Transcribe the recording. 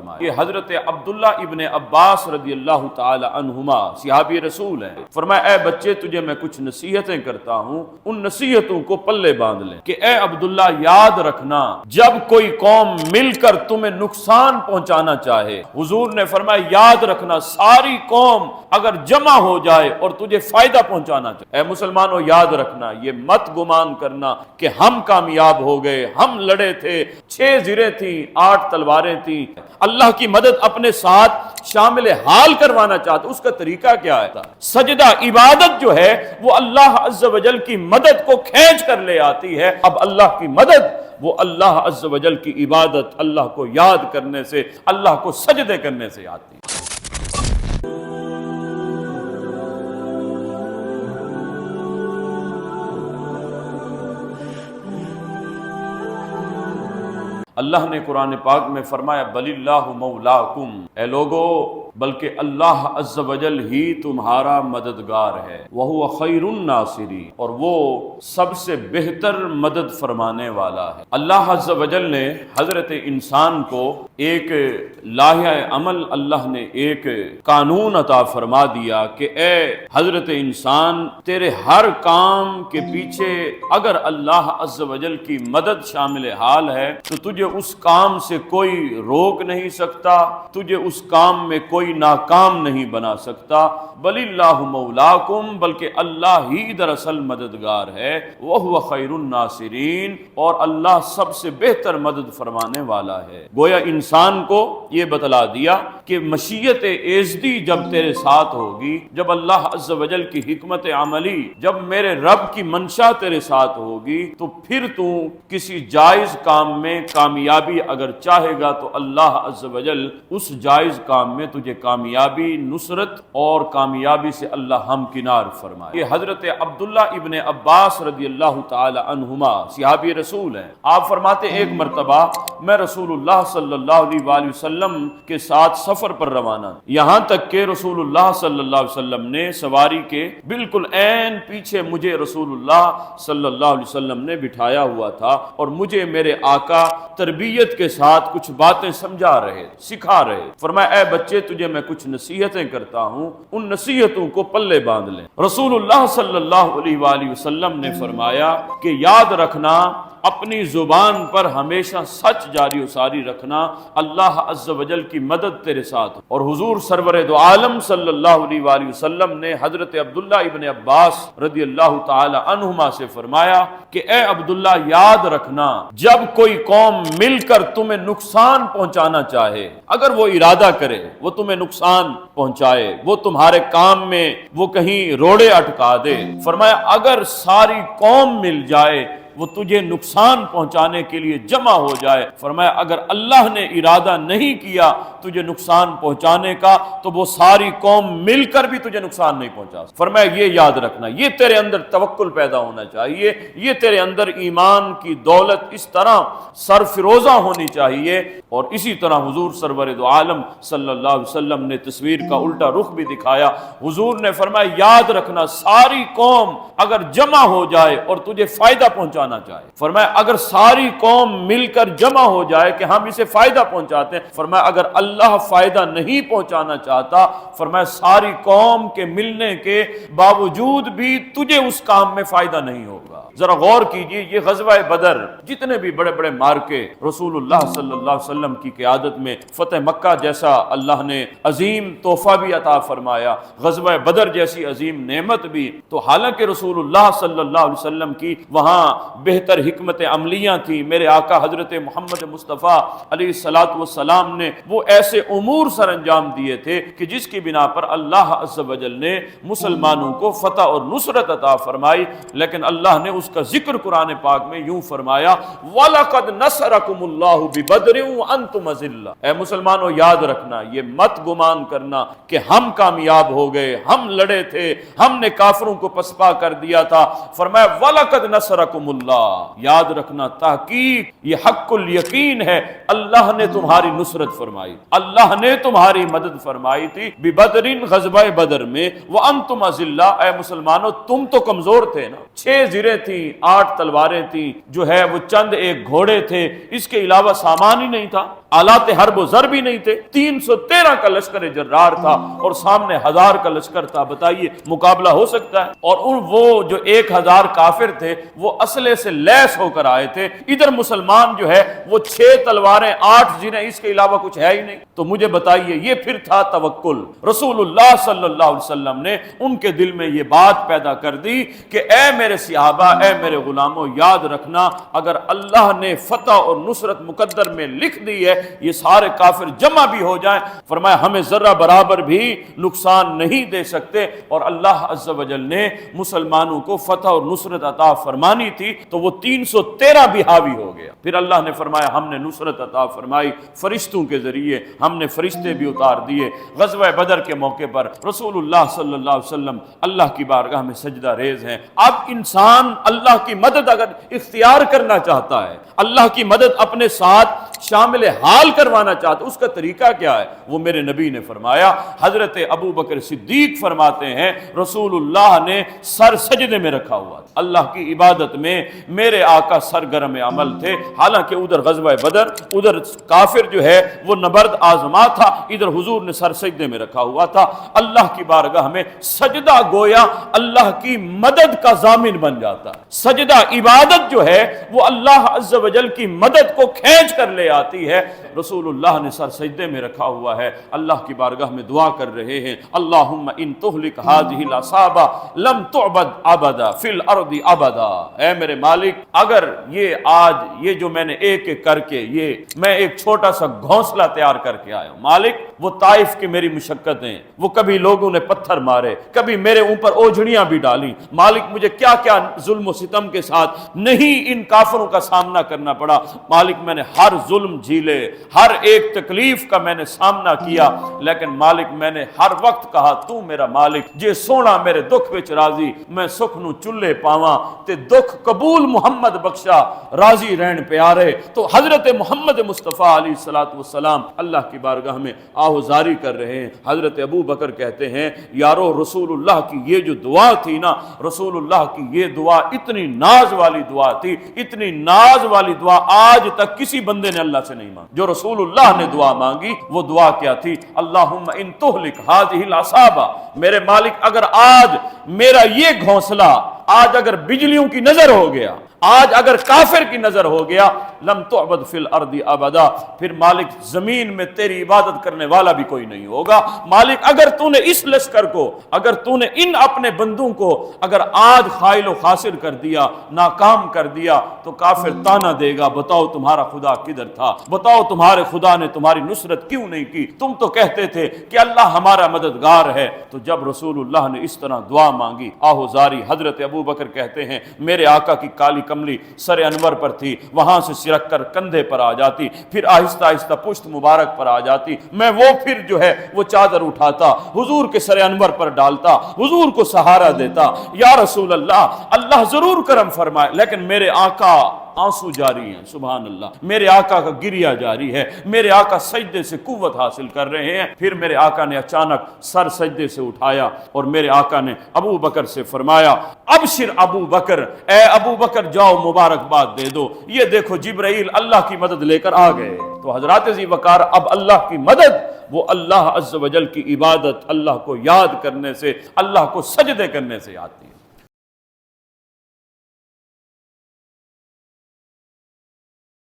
فرمایا۔ یہ حضرت عبداللہ ابن عباس رضی اللہ تعالی عنہما صحابی رسول ہیں، فرمایا اے بچے تجھے میں کچھ نصیحتیں کرتا ہوں، ان نصیحتوں کو پلے باندھ لیں کہ اے عبداللہ یاد رکھنا جب کوئی قوم مل کر تمہیں نقصان پہنچانا چاہے، حضور نے فرمایا یاد رکھنا ساری قوم اگر جمع ہو جائے اور تجھے فائدہ پہنچانا چاہے، اے مسلمانوں یاد رکھنا، یہ مت گمان کرنا کہ ہم کامیاب ہو گئے، ہم لڑے تھے، 6 زریں تھیں، 8 تلواریں تھیں، اللہ کی مدد اپنے ساتھ شامل حال کروانا چاہتا، اس کا طریقہ کیا ہے؟ سجدہ عبادت جو ہے وہ اللہ عز و جل کی مدد کو کھینچ کر لے آتی ہے۔ اب اللہ کی مدد وہ اللہ عز و جل کی عبادت، اللہ کو یاد کرنے سے، اللہ کو سجدے کرنے سے آتی ہے۔ اللہ نے قرآن پاک میں فرمایا بل اللہ مولاکم، اے لوگو بلکہ اللہ عز و جل ہی تمہارا مددگار ہے، وہو خیر الناصرین، اور وہ سب سے بہتر مدد فرمانے والا ہے۔ اللہ عز و جل نے حضرت انسان کو ایک لائحہ عمل، اللہ نے ایک قانون عطا فرما دیا کہ اے حضرت انسان تیرے ہر کام کے پیچھے اگر اللہ عز و جل کی مدد شامل حال ہے تو تجھے اس کام سے کوئی روک نہیں سکتا، تجھے اس کام میں کوئی ناکام نہیں بنا سکتا۔ بل اللہ مولاکم، بلکہ اللہ ہی دراصل مددگار ہے، وہو خیر الناصرین، اور اللہ سب سے بہتر مدد فرمانے والا ہے۔ گویا انسان کو یہ بتلا دیا کہ مشیت ایزدی جب تیرے ساتھ ہوگی، جب اللہ عز و جل کی حکمت عملی، جب میرے رب کی منشا تیرے ساتھ ہوگی تو پھر تو کسی جائز کام میں کامیابی اگر چاہے گا تو اللہ عز و جل اس جائز کام میں تجھے کامیابی، نصرت اور کامیابی سے اللہ ہمکنار فرمائے۔ یہ حضرت عبداللہ ابن عباس رضی اللہ تعالی عنہما صحابی رسول ہیں، آپ فرماتے ایک مرتبہ میں رسول اللہ صلی اللہ علیہ وآلہ وسلم کے ساتھ سفر پر روانہ، یہاں تک کہ رسول اللہ صلی اللہ علیہ وسلم نے سواری کے بالکل عین پیچھے مجھے رسول اللہ صلی اللہ علیہ وسلم نے بٹھایا ہوا تھا، اور مجھے میرے آقا تربیت کے ساتھ کچھ باتیں سمجھا رہے، سکھا رہے۔ فرمایا اے بچے تجھے میں کچھ نصیحتیں کرتا ہوں، ان نصیحتوں کو پلے باندھ لیں۔ رسول اللہ صلی اللہ علیہ وآلہ وسلم نے فرمایا کہ یاد رکھنا اپنی زبان پر ہمیشہ سچ جاری و ساری رکھنا، اللہ عز و جل کی مدد تیرے ساتھ۔ اور حضور سرور دو عالم صلی اللہ علیہ وآلہ وسلم نے حضرت عبداللہ ابن عباس رضی اللہ تعالی عنہما سے فرمایا کہ اے عبداللہ یاد رکھنا جب کوئی قوم مل کر تمہیں نقصان پہنچانا چاہے، اگر وہ ارادہ کرے وہ تمہیں نقصان پہنچائے، وہ تمہارے کام میں وہ کہیں روڑے اٹکا دے، فرمایا اگر ساری قوم مل جائے وہ تجھے نقصان پہنچانے کے لیے جمع ہو جائے، فرمایا اگر اللہ نے ارادہ نہیں کیا تجھے نقصان پہنچانے کا تو وہ ساری قوم مل کر بھی تجھے نقصان نہیں پہنچا سکتی۔ فرمایا یہ یاد رکھنا، یہ تیرے اندر توکل پیدا ہونا چاہیے، یہ تیرے اندر ایمان کی دولت اس طرح سرفروزہ ہونی چاہیے۔ اور اسی طرح حضور سرور دو عالم صلی اللہ علیہ وسلم نے تصویر کا الٹا رخ بھی دکھایا۔ حضور نے فرمایا یاد رکھنا ساری قوم اگر جمع ہو جائے اور تجھے فائدہ پہنچانا چاہے، فرمایا اگر ساری قوم مل کر جمع ہو جائے کہ ہم اسے فائدہ پہنچاتے ہیں، فرمایا اگر اللہ فائدہ نہیں پہنچانا چاہتا، فرمایا ساری قوم کے ملنے کے باوجود بھی تجھے اس کام میں فائدہ نہیں ہوگا۔ ذرا غور کیجئے، یہ غزوہ بدر، جتنے بھی بڑے بڑے مارکے رسول اللہ صلی اللہ علیہ وسلم کی قیادت میں، فتح مکہ جیسا اللہ نے عظیم تحفہ بھی عطا فرمایا، غزوہ بدر جیسی عظیم نعمت بھی، تو حالانکہ رسول اللہ صلی اللہ علیہ وسلم کی وہاں بہتر حکمت عملیاں تھیں، میرے آقا حضرت محمد مصطفیٰ علیہ الصلوۃ والسلام نے وہ ایسے امور سر انجام دیے تھے کہ جس کی بنا پر اللہ عز و جل نے مسلمانوں کو فتح اور نصرت عطا فرمائی، لیکن اللہ نے اس کا ذکر قرآن پاک میں یوں فرمایا وَلَقَدْ نَصَرَكُمُ اللَّهُ بِبَدْرٍ وَأَنْتُمْ أَذِلَّةٌ۔ اے مسلمانوں یاد رکھنا، یہ مت گمان کرنا کہ ہم کامیاب ہو گئے، ہم لڑے تھے، ہم نے کافروں کو پسپا کر دیا تھا۔ فرمایا وَلَقَدْ نَصَرَكُمُ اللَّهُ، یاد رکھنا تحقیق یہ حق الیقین ہے، اللہ نے تمہاری نصرت فرمائی، اللہ نے تمہاری مدد فرمائی تھی، بِبَدْرٍ غزوہ بدر میں، وَأَنْتُمْ أَذِلَّةٌ، اے مسلمانوں تم تو کمزور تھے نا، 6 زریں تھیں، 8 تلواریں تھیں، جو ہے وہ چند ایک گھوڑے تھے، اس کے علاوہ سامان ہی نہیں تھا۔ آلات حرب و زر بھی نہیں تھے، 313 کا لشکر جرار تھا اور سامنے 1000 کا لشکر تھا، بتائیے مقابلہ ہو سکتا ہے؟ اور وہ جو 1000 کافر تھے وہ اسلحے سے لیس ہو کر آئے تھے، ادھر مسلمان جو ہے وہ 6 تلواریں 8 زینے، اس کے علاوہ کچھ ہے ہی نہیں۔ تو مجھے بتائیے یہ پھر تھا توکل۔ رسول اللہ صلی اللہ علیہ وسلم نے ان کے دل میں یہ بات پیدا کر دی کہ اے میرے صحابہ، اے میرے غلاموں، یاد رکھنا اگر اللہ نے فتح اور نصرت مقدر میں لکھ دی ہے، یہ سارے کافر جمع بھی ہو جائیں، فرمایا ہمیں ذرہ برابر بھی نقصان نہیں دے سکتے۔ اور اللہ عز و جل نے مسلمانوں کو فتح اور نصرت عطا فرمانی تھی تو وہ 313 بھی حاوی ہو گیا۔ پھر اللہ نے فرمایا ہم نے نصرت عطا فرمائی فرشتوں کے ذریعے، ہم نے فرشتے بھی اتار دیے۔ غزوہ بدر کے موقع پر رسول اللہ صلی اللہ علیہ وسلم اللہ کی بارگاہ میں سجدہ ریز ہیں۔ اب انسان اللہ کی مدد اگر اختیار کرنا چاہتا ہے، اللہ کی مدد اپنے ساتھ شامل حال کروانا چاہتا، اس کا طریقہ کیا ہے؟ وہ میرے نبی نے فرمایا۔ حضرت ابو بکر صدیق فرماتے ہیں رسول اللہ نے سر سجدے میں رکھا ہوا تھا، اللہ کی عبادت میں میرے آقا سرگرم عمل تھے، حالانکہ ادھر غزوہ بدر، ادھر کافر جو ہے وہ نبرد آزما تھا، ادھر حضور نے سر سجدے میں رکھا ہوا تھا۔ اللہ کی بارگاہ میں سجدہ گویا اللہ کی مدد کا ضامن بن جاتا ہے۔ سجدہ عبادت جو ہے وہ اللہ عز و جل کی مدد کو کھینچ کر لے آتی ہے۔ رسول اللہ نے سر سجدے میں رکھا ہوا ہے، اللہ کی بارگاہ میں دعا کر رہے ہیں اللہم ان تہلک ہذہ العصابہ لم تعبد ابدا فی الارض ابدا۔ اے میرے مالک اگر یہ آج یہ جو میں نے ایک ایک کر کے یہ میں ایک چھوٹا سا گھونسلہ تیار کر کے آیا ہوں، مالک وہ طائف کی میری مشقتیں، وہ کبھی لوگوں نے پتھر مارے، کبھی میرے اوپر اوجھڑیاں بھی ڈالی، مالک مجھے کیا کیا ظلم و ستم کے ساتھ نہیں ان کافروں کا سامنا کرنا پڑا، مالک میں نے ہر ظلم جھیلے، ہر ایک تکلیف کا میں نے سامنا کیا، لیکن مالک میں نے ہر وقت کہا تو میرا مالک جے سونا میرے دکھ وچ راضی، میں سکھ نو چلے پاواں تے دکھ قبول محمد بخشا راضی رہن پیارے۔ تو حضرت محمد مصطفیٰ علیہ الصلوۃ والسلام اللہ کی بارگاہ میں آہوزاری کر رہے ہیں۔ حضرت ابو بکر کہتے ہیں یارو رسول اللہ کی یہ جو دعا تھی نا، رسول اللہ کی یہ دعا اتنی ناز والی دعا تھی، اتنی ناز والی دعا آج تک کسی بندے نے اللہ سے نہیں مانگی۔ جو رسول اللہ نے دعا مانگی وہ دعا کیا تھی؟ اللہم ان تہلک ہذہ العصابہ، میرے مالک اگر آج میرا یہ گھونسلہ آج اگر بجلیوں کی نظر ہو گیا، آج اگر کافر کی نظر ہو گیا، لم تعبد فی الارض ابدا، پھر مالک زمین میں تیری عبادت کرنے والا بھی کوئی نہیں ہوگا۔ مالک اگر تو نے اس لشکر کو، اگر تو نے ان اپنے بندوں کو اگر آج خائل و خاسر کر دیا، ناکام کر دیا، تو کافر تانا دے گا بتاؤ تمہارا خدا کدھر تھا، بتاؤ تمہارے خدا نے تمہاری نصرت کیوں نہیں کی، تم تو کہتے تھے کہ اللہ ہمارا مددگار ہے۔ تو جب رسول اللہ نے اس طرح دعا مانگی آہوزاری، حضرت ابو بکر کہتے ہیں میرے آقا کی کالی کملی سر انور پر تھی، وہاں سے سرک کر کندھے پر آ جاتی، پھر آہستہ آہستہ پشت مبارک پر آ جاتی، میں وہ پھر جو ہے وہ چادر اٹھاتا حضور کے سر انور پر ڈالتا، حضور کو سہارا دیتا، یا رسول اللہ اللہ ضرور کرم فرمائے، لیکن میرے آقا آنسو جاری ہیں، سبحان اللہ، میرے آقا کا گریہ جاری ہے، میرے آقا سجدے سے قوت حاصل کر رہے ہیں۔ پھر میرے آقا نے اچانک سر سجدے سے اٹھایا اور میرے آقا نے ابو بکر سے فرمایا ابشر ابو بکر، اے ابو بکر جاؤ مبارکباد دے دو، یہ دیکھو جبرائیل اللہ کی مدد لے کر آ گئے۔ تو حضرات ذی وقار اب اللہ کی مدد وہ اللہ عز و جل کی عبادت، اللہ کو یاد کرنے سے، اللہ کو سجدے کرنے سے آتی ہے۔